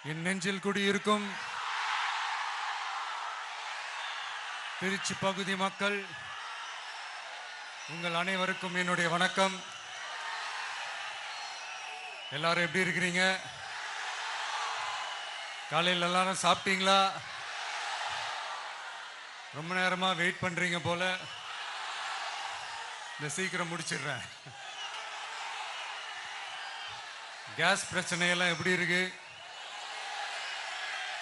என் நெஞ்சில் குடியிருக்கும் திருச்சி பகுதி மக்கள் உங்கள் அனைவருக்கும் என்னுடைய வணக்கம். எல்லாரும் எப்படி இருக்கிறீங்க? காலையில் எல்லாரும் சாப்பிட்டீங்களா? ரொம்ப நேரமா வெயிட் பண்றீங்க போல. இந்த சீக்கிரம் முடிச்சிடுறேன். கேஸ் பிரச்சனையெல்லாம் எப்படி இருக்கு?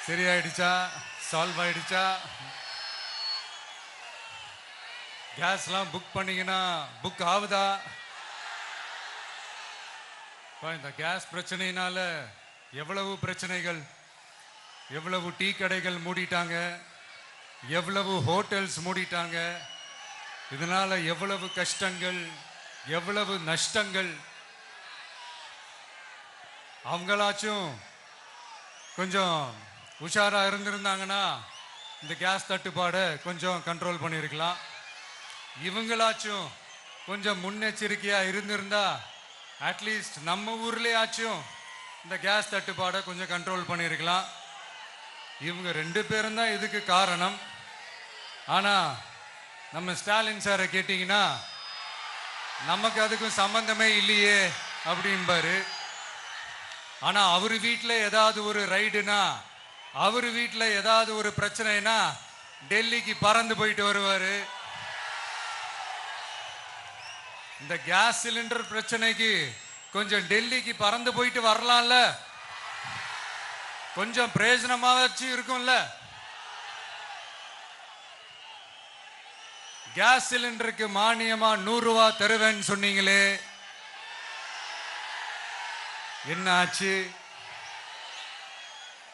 சரியாயிடுச்சா? சால்வ் ஆயிடுச்சா? கேஸ்லாம் புக் பண்ணீங்கன்னா புக் ஆகுதா? இந்த கேஸ் பிரச்சனையினால எவ்வளவு பிரச்சனைகள், எவ்வளவு டீ கடைகள் மூடிட்டாங்க, எவ்வளவு ஹோட்டல்ஸ் மூடிட்டாங்க, இதனால எவ்வளவு கஷ்டங்கள், எவ்வளவு நஷ்டங்கள். அவங்களாச்சும் கொஞ்சம் உஷாரா இருந்திருந்தாங்கன்னா இந்த கேஸ் தட்டுப்பாடை கொஞ்சம் கண்ட்ரோல் பண்ணியிருக்கலாம். இவங்களாச்சும் கொஞ்சம் முன்னெச்சரிக்கையா இருந்திருந்தா அட்லீஸ்ட் நம்ம ஊர்லயாச்சும் இந்த கேஸ் தட்டுப்பாடை கொஞ்சம் கண்ட்ரோல் பண்ணியிருக்கலாம். இவங்க 2 பேரும் தான் இதுக்கு காரணம். ஆனா நம்ம ஸ்டாலின் சாரை கேட்டீங்கன்னா நமக்கு அதுக்கும் சம்பந்தமே இல்லையே அப்படின்பாரு. ஆனா அவர் வீட்டில் ஏதாவது ஒரு ரைடுனா, அவர் வீட்டில் ஏதாவது ஒரு பிரச்சனைனா டெல்லிக்கு பறந்து போயிட்டு வருவாரு. இந்த கேஸ் சிலிண்டர் பிரச்சனைக்கு கொஞ்சம் டெல்லிக்கு பறந்து போயிட்டு வரலாம்ல, கொஞ்சம் பிரயோஜனமாச்சு இருக்கும்ல. கேஸ் சிலிண்டருக்கு மானியமா 100 ரூபாய் தருவேன்னு சொன்னீங்களே, என்ன ஆச்சு?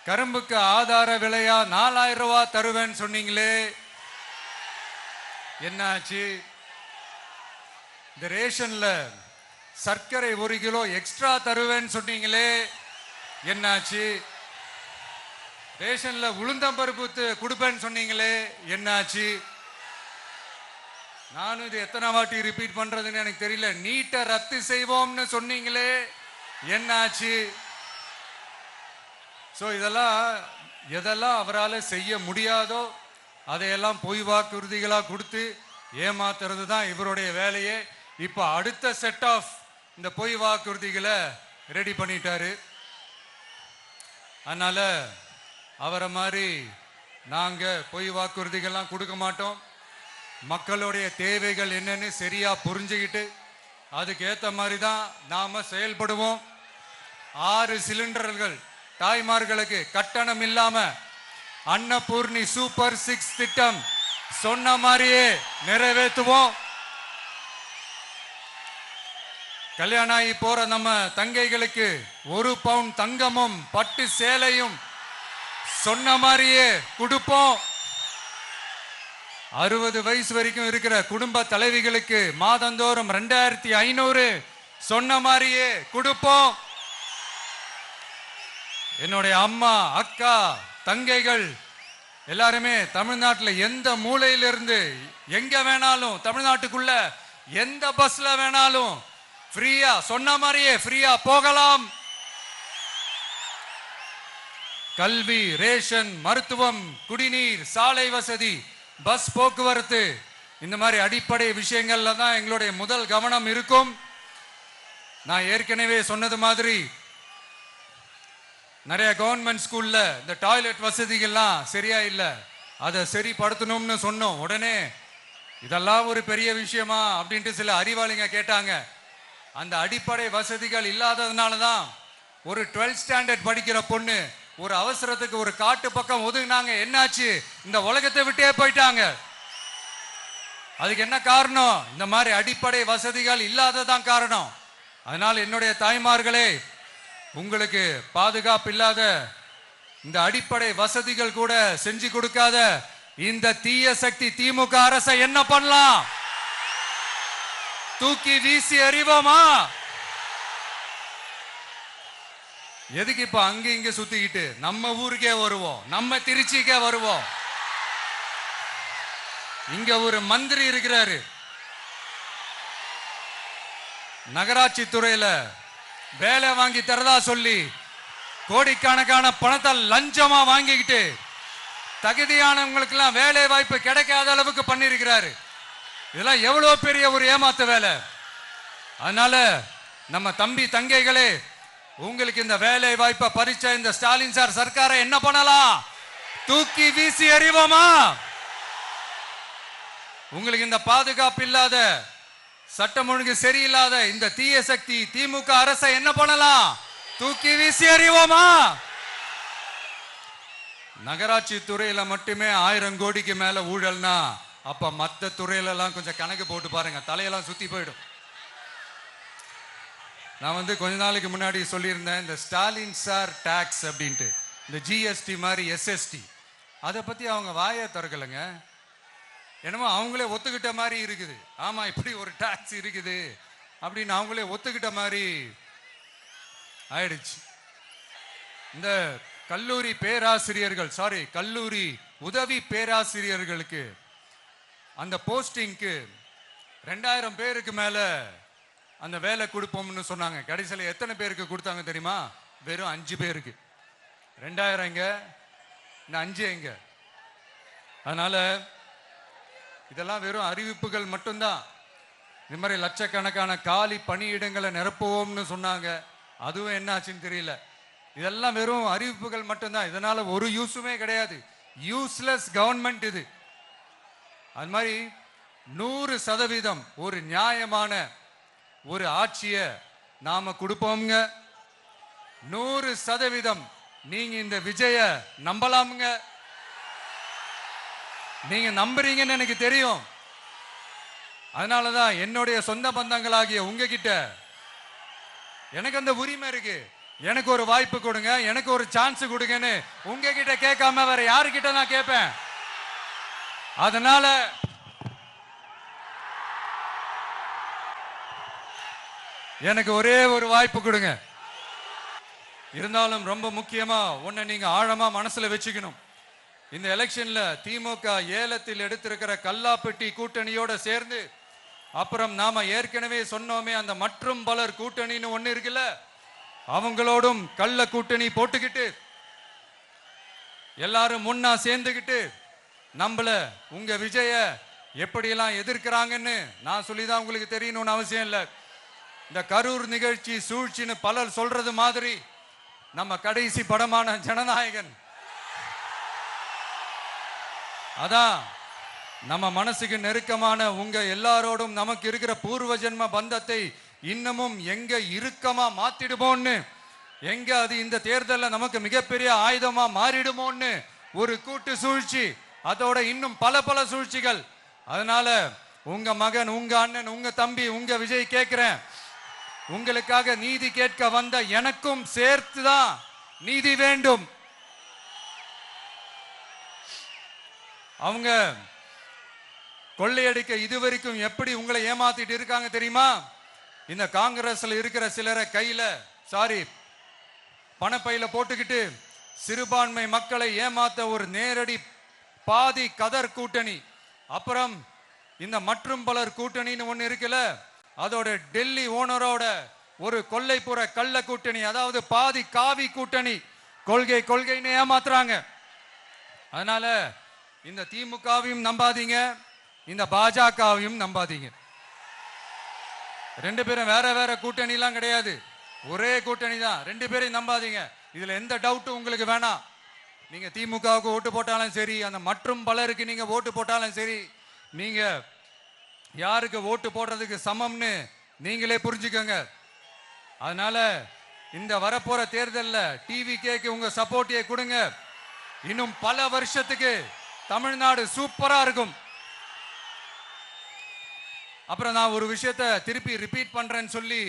கரும்புக்கு ஆதார விலையா 4000 ரூபாய் தருவேன்னு சொன்னீங்களே, என்ன ஆச்சு? இந்த ரேஷன்ல சர்க்கரை 1 கிலோ எக்ஸ்ட்ரா தருவேன்னு சொன்னீங்களே, என்னாச்சு? ரேஷன்ல உளுந்தம்பருப்பு கொடுப்பேன்னு சொன்னீங்களே, என்னாச்சு? நானும் இது எத்தனை வாட்டி ரிப்பீட் பண்றதுன்னு எனக்கு தெரியல. நீட்டை ரத்து செய்வோம்னு சொன்னீங்களே, என்னாச்சு? ஸோ எதெல்லாம் அவரால் செய்ய முடியாதோ அதையெல்லாம் பொய் வாக்குறுதிகளாக கொடுத்து ஏமாத்துறது தான் இவருடைய வேலையே. இப்போ அடுத்த செட் ஆஃப் இந்த பொய் வாக்குறுதிகளை ரெடி பண்ணிட்டாரு. அதனால அவரை மாதிரி நாங்கள் பொய் வாக்குறுதிகள்லாம் கொடுக்க மாட்டோம். மக்களுடைய தேவைகள் என்னன்னு சரியா புரிஞ்சுக்கிட்டு அதுக்கு ஏற்ற மாதிரி தான் நாம செயல்படுவோம். 6 சிலிண்டர்கள் தாய்மார்களுக்கு கட்டணம் இல்லாம அன்னபூர்ணி சூப்பர் 6 திட்டம் சொன்ன மாதிரியே நிறைவேற்றுவோம். கல்யாணம் ஆகி போற நம்ம தங்கைகளுக்கு 1 பவுன் தங்கமும் பட்டு சேலையும் சொன்ன மாதிரியே கொடுப்போம். 60 வயசு வரைக்கும் இருக்கிற குடும்ப தலைவிகளுக்கு மாதந்தோறும் 2500 சொன்ன மாதிரியே கொடுப்போம். என்னுடைய அம்மா, அக்கா, தங்கைகள் எல்லாருமே தமிழ்நாட்டில் எந்த மூலையிலிருந்து எங்க வேணாலும், தமிழ்நாட்டுக்குள்ள எந்த பஸ்ல வேணாலும் ஃப்ரீயா சொன்ன மாதிரியே ஃப்ரீயா போகலாம். கல்வி, ரேஷன், மருத்துவம், குடிநீர், சாலை வசதி, பஸ் போக்குவரத்து, இந்த மாதிரி அடிப்படை விஷயங்கள்ல தான் எங்களுடைய முதல் கவனம் இருக்கும். நான் ஏற்கனவே சொன்னது மாதிரி நிறைய கவர்மெண்ட் ஸ்கூல்ல இந்த டாய்லெட் வசதிகள்லாம் சரியா இல்லை, அதை சரிப்படுத்தணும்னு சொன்னோம். உடனே இதெல்லாம் ஒரு பெரிய விஷயமா அப்படின்ட்டு சில அறிவாளிங்க கேட்டாங்க. அந்த அடிப்படை வசதிகள் இல்லாததுனால தான் ஒரு 12th ஸ்டாண்டர்ட் படிக்கிற பொண்ணு ஒரு அவசரத்துக்கு ஒரு காட்டு பக்கம் ஒதுங்கினாங்க. என்னாச்சு? இந்த உலகத்தை விட்டே போயிட்டாங்க. அதுக்கு என்ன காரணம்? இந்த மாதிரி அடிப்படை வசதிகள் இல்லாததான் காரணம். அதனால் என்னுடைய தாய்மார்களே, உங்களுக்கு பாதுகாப்பு இல்லாத இந்த அடிப்படை வசதிகள் கூட செஞ்சு கொடுக்காத இந்த தீய சக்தி திமுக அரசை என்ன பண்ணலாம்? தூக்கி வீசி எறிவோமா? எதுக்கு இப்ப அங்க இங்க சுத்திக்கிட்டு நம்ம ஊருக்கே வருவோம், நம்ம திருச்சிக்கே வருவோம். இங்க ஒரு மந்திரி இருக்கிறாரு, நகராட்சி துறையில வேலை வாங்கி தரதா சொல்லி கோடிக்கணக்கான பணத்தை லஞ்சமா வாங்கிக்கிட்டு தகுதியானவங்களுக்கு எல்லாம் வேலை வாய்ப்பு கிடைக்காத அளவுக்கு பண்ணிருக்கிறாரு. இதெல்லாம் எவ்வளவு பெரிய ஒரு ஏமாத்து வேலை. அதனால நம்ம தம்பி தங்கைகளே, உங்களுக்கு இந்த வேலை வாய்ப்பை பறிச்ச இந்த ஸ்டாலின் சார் சர்க்காரை என்ன பண்ணலாம்? தூக்கி வீசி எறிவோமா? உங்களுக்கு இந்த பாதுகாப்பு இல்லாத, சட்டம் ஒழுங்கு சரியில்லாத இந்த தீய சக்தி திமுக அரசை என்ன பண்ணலாம்? தூக்கி வீசி எறிவோமா? நகராட்சி துறையில மட்டுமே 1000 கோடிக்கு மேல ஊழல்னா அப்ப மத்த துறையில எல்லாம் கொஞ்சம் கணக்கு போட்டு பாருங்க, தலையெல்லாம் சுத்தி போயிடும். நான் கொஞ்ச நாளைக்கு முன்னாடி சொல்லியிருந்தேன், இந்த ஸ்டாலின் சார் டாக்ஸ் அப்படின்ட்டு, இந்த ஜிஎஸ்டி மாதிரி எஸ்எஸ்டி, அதை பத்தி அவங்க வாயை திறக்கலைங்க. என்னமோ அவங்களே ஒத்துக்கிட்ட மாதிரி இருக்குது. ஆமா, இப்படி ஒரு டாக்ஸ் இருக்குது அப்படின்னு அவங்களே ஒத்துக்கிட்ட மாதிரி ஆயிடுச்சு. இந்த கல்லூரி பேராசிரியர்கள், கல்லூரி உதவி பேராசிரியர்களுக்கு அந்த போஸ்டிங்க்கு 2000 பேருக்கு மேல அந்த வேலை கொடுப்போம்னு சொன்னாங்க. கடைசியில் எத்தனை பேருக்கு கொடுத்தாங்க தெரியுமா? வெறும் 5 பேருக்கு. 2000 எங்க, இந்த 5 எங்க? அதனால இதெல்லாம் வெறும் அறிவிப்புகள் மட்டும்தான். இந்த மாதிரி லட்சக்கணக்கான காலி பணியிடங்களை நிரப்புவோம்னு சொன்னாங்க, அதுவும் என்ன ஆச்சுன்னு தெரியல. இதெல்லாம் வெறும் அறிவிப்புகள் மட்டும்தான். இதனால ஒரு யூஸுமே கிடையாது. யூஸ்லெஸ் கவர்மெண்ட் இது. அது மாதிரி 100% ஒரு நியாயமான ஒரு ஆட்சியை நாம கொடுப்போம்ங்க. 100% நீங்க இந்த விஜய நம்பலாமுங்க. நீங்க நம்புறீங்கன்னு எனக்கு தெரியும். அதனாலதான் என்னுடைய சொந்த பந்தங்களாகிய உங்ககிட்ட எனக்கு அந்த உரிமை இருக்கு. எனக்கு ஒரு வாய்ப்பு கொடுங்க, எனக்கு ஒரு சான்ஸ் கொடுங்கன்னு உங்ககிட்ட கேட்காம வேற யாருக்கிட்ட நான் கேட்பேன்? அதனால எனக்கு ஒரே ஒரு வாய்ப்பு கொடுங்க. இருந்தாலும் ரொம்ப முக்கியமா ஒன்ன நீங்க ஆழமா மனசுல வச்சுக்கணும். இந்த எலெக்ஷன்ல திமுக ஏலத்தில் எடுத்திருக்கிற கல்லாப்பட்டி கூட்டணியோட சேர்ந்து, அப்புறம் நாம ஏற்கனவே சொன்னோமே அந்த மற்றும் பலர் கூட்டணின்னு ஒண்ணு இருக்குல்ல, அவங்களோடும் கள்ள கூட்டணி போட்டுக்கிட்டு எல்லாரும் முன்னா சேர்ந்துக்கிட்டு நம்மள உங்க விஜய எப்படியெல்லாம் எதிர்க்கிறாங்கன்னு நான் சொல்லிதான் உங்களுக்கு தெரியணும்னு அவசியம் இல்லை. இந்த கரூர் நிகழ்ச்சி சூழ்ச்சின்னு பலர் சொல்றது மாதிரி நம்ம கடைசி படமான ஜனநாயகன், அதான் நம்ம மனசுக்கு நெருக்கமான உங்க எல்லாரோடும் நமக்கு இருக்கிற பூர்வ ஜென்ம பந்தத்தை இன்னமும் எங்க இறுக்கமா மாத்திடுமோன்னு, எங்க அது இந்த தேர்தலில் நமக்கு மிகப்பெரிய ஆயுதமா மாறிடுமோன்னு ஒரு கூட்டு சூழ்ச்சி, அதோட இன்னும் பல பல சூழ்ச்சிகள். அதனால உங்க மகன், உங்க அண்ணன், உங்க தம்பி, உங்க விஜய் கேட்கிறேன், உங்களுக்காக நீதி கேட்க வந்த எனக்கும் சேர்த்துதான் நீதி வேண்டும். அவங்க கொள்ளையடிக்க இதுவரைக்கும் எப்படி உங்களை ஏமாத்திட்டு இருக்காங்க தெரியுமா? இந்த காங்கிரஸ்ல இருக்கிற சிலரை கையில பணப்பையில போட்டுக்கிட்டு சிறுபான்மை மக்களை ஏமாத்த ஒரு நேரடி பாதி கதர் கூட்டணி, அப்புறம் இந்த மற்றும் பலர் கூட்டணின்னு ஒண்ணு இருக்குல்ல, அதோட டெல்லி ஓனரோட ஒரு கொள்ளைப்புற கள்ள கூட்டணி, அதாவது பாதி காவி கூட்டணி. கொள்கைன்னு ஏமாத்துறாங்க. அதனால இந்த திமுகவையும் நம்பாதீங்க, இந்த பாஜகவையும் நம்பாதீங்க. 2 பேரும் வேற வேற கூட்டணி எல்லாம் கிடையாது, ஒரே கூட்டணி தான். 2 பேரையும் நம்பாதீங்க. இதுல எந்த டவுட்டும் உங்களுக்கு வேணாம். நீங்க திமுகவுக்கு ஓட்டு போட்டாலும் சரி, அந்த மற்றும் பலருக்கு நீங்க ஓட்டு போட்டாலும் சரி, நீங்க யாருக்கு ஓட்டு போடுறதுக்கு சமம்னு நீங்களே புரிஞ்சுக்கோங்க. அதனால இந்த வரப்போற தேர்தலில் டிவிகேக்கு உங்க சப்போர்ட்டியை கொடுங்க. இன்னும் பல வருஷத்துக்கு தமிழ்நாடு சூப்பரா இருக்கும். அப்புறம் நான் ஒரு விஷயத்தை திருப்பி ரிப்பீட் பண்றேன்னு சொல்லி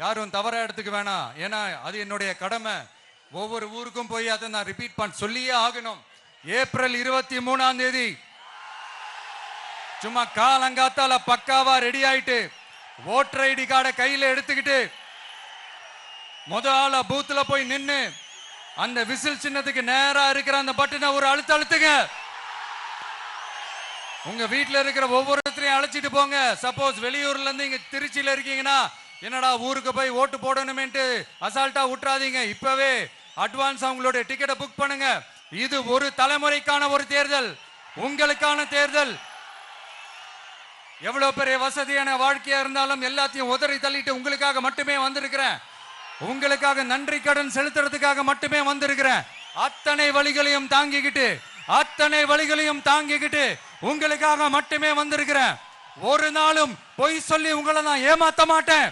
யாரும் தவறா எடுத்துக்க வேணாம், ஏன்னா அது என்னுடைய கடமை. ஒவ்வொரு ஊருக்கும் போய் அதை நான் ரிப்பீட் சொல்லியே ஆகணும். ஏப்ரல் 23ஆம் தேதி சும்மா காலங்காத்தால பக்காவா ரெடி ஆயிட்டு ஓட்டர் ஐடி கார்டை கையில எடுத்துக்கிட்டு முதல்ல பூத்துல போய் நின்னு அந்த விசில் சின்னத்துக்கு நேரா இருக்கிற அந்த பட்டனை ஒரு அழுத்துங்க. உங்க வீட்டுல இருக்கிற ஒவ்வொருத்தரையும் அழைச்சிட்டு போங்க. சப்போஸ் வெளியூர்ல இருந்து இங்க திருச்சியில இருக்கீங்கன்னா, என்னடா ஊருக்கு போய் ஓட்டு போடணுமேன்ட்டு அசால்ட்டா விட்டுறாதீங்க. இப்பவே அட்வான்ஸ் அவங்களுடைய டிக்கெட்டை புக் பண்ணுங்க. இது ஒரு தலைமுறைக்கான ஒரு தேர்தல், உங்களுக்கான தேர்தல். எவ்வளவு பெரிய வசதியான வாழ்க்கையா இருந்தாலும் எல்லாத்தையும் உதறி தள்ளிட்டு உங்களுக்காக மட்டுமே வந்திருக்கிறேன். உங்களுக்காக நன்றி கடன் செலுத்துறதுக்காக மட்டுமே வந்திருக்கிறேன். அத்தனை வழிகளையும் தாங்கிக்கிட்டு உங்களுக்காக மட்டுமே வந்திருக்கிறேன். ஒரு நாளும் பொய் சொல்லி உங்களை நான் ஏமாத்த மாட்டேன்.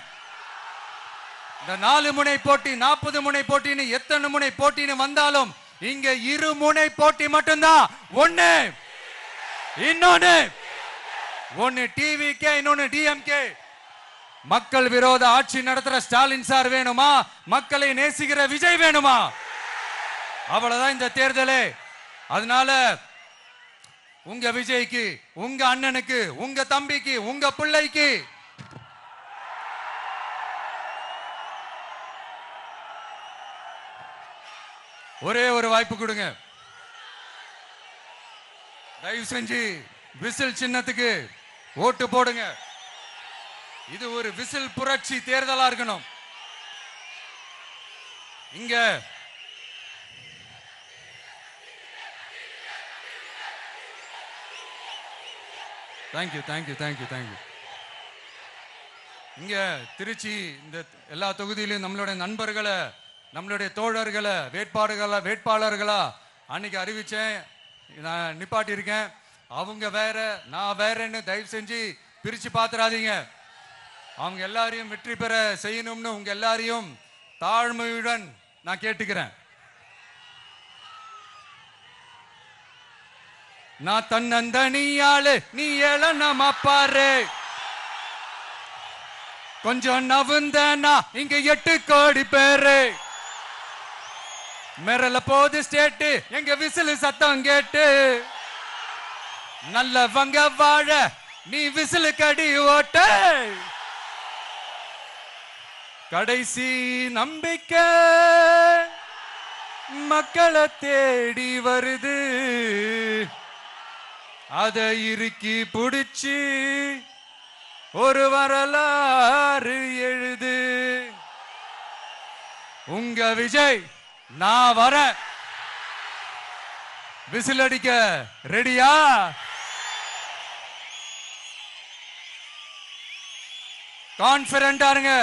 இந்த 4 முனை போட்டி 40 முனை போட்டின்னு எத்தனை முனை போட்டின்னு வந்தாலும் இங்க 2 முனை போட்டி மட்டும்தான். ஒன்னு டிவிகே, இன்னொன்னு டிஎம்கே. மக்கள் விரோத ஆட்சி நடத்துற ஸ்டாலின் சார் வேணுமா, மக்களை நேசிக்கிற விஜய் வேணுமா? அவ்வளவுதான் இந்த தேர்தலே. அதனால உங்க விஜய்க்கு, உங்க அண்ணனுக்கு, உங்க தம்பிக்கு, உங்க பிள்ளைக்கு ஒரே ஒரு வாய்ப்பு கொடுங்க. தயவு செஞ்சு விசில் சின்னத்துக்கு ஓட்டு போடுங்க. இது ஒரு விசில் புரட்சி தேர்தலா இருக்கணும். இங்க தேங்க்யூ. இங்க திருச்சி இந்த எல்லா தொகுதியிலும் நம்மளுடைய நண்பர்களை, நம்மளுடைய தோழர்களை வேட்பாளர்களா அன்னைக்கு அறிவிச்சேன், நான் நிப்பாட்டி இருக்கேன். அவங்க வேற, நான் வேறன்னு தயவு செஞ்சு பிரிச்சு பாத்துறாதீங்க. அவங்க எல்லாரையும் வெற்றி பெற செய்யணும்னு உங்க எல்லாரையும் தாழ்மையுடன் நான் கேட்டுக்கிறேன். நான் தன்னந்தனியாளு, நீ ஏளனமா பாரு. கொஞ்சம் நவுந்தனா இங்க 8 கோடி பேரு. மிரல போது ஸ்டேட்டு, எங்க விசில் சத்தம் கேட்டு. நல்லவங்க வாழ நீ விசில் கடி ஓட்ட. கடைசி நம்பிக்கை மக்களை தேடி வருது. அதை இறுக்கி புடிச்சு ஒரு வரலாறு எழுது. உங்க விஜய் நான் வர. விசில் அடிக்க ரெடியா? கான்பிடென்டா இருங்க.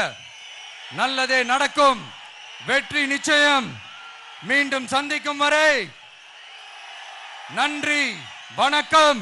நல்லதே நடக்கும். வெற்றி நிச்சயம். மீண்டும் சந்திக்கும் வரை நன்றி, வணக்கம்.